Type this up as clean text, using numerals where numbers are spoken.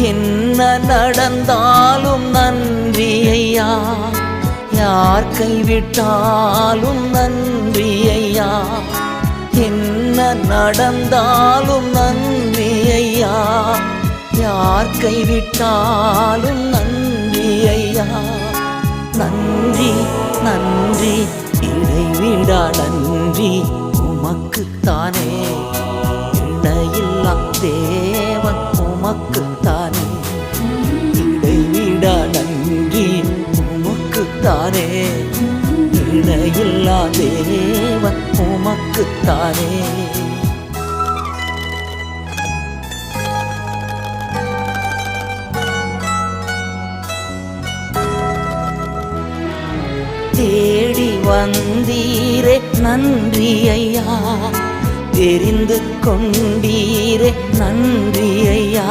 என்ன நடந்தாலும் நன்றி ஐயா, யார் கைவிட்டாலும் நன்றி ஐயா. என்ன நடந்தாலும் நன்றி ஐயா, யார் கைவிட்டாலும் நன்றி ஐயா. நன்றி நன்றி இடைவிடா நன்றி உமக்குத்தானே, இடையில்லா தேவன் உமக்குத்தானே. இடைவிடா நன்றி உமக்குத்தானே, இடையில்லா தேவன் உமக்குத்தானே. தேடி வந்தீரே நன்றி ஐயா, தெரிந்து கொண்டீரே நன்றி ஐயா.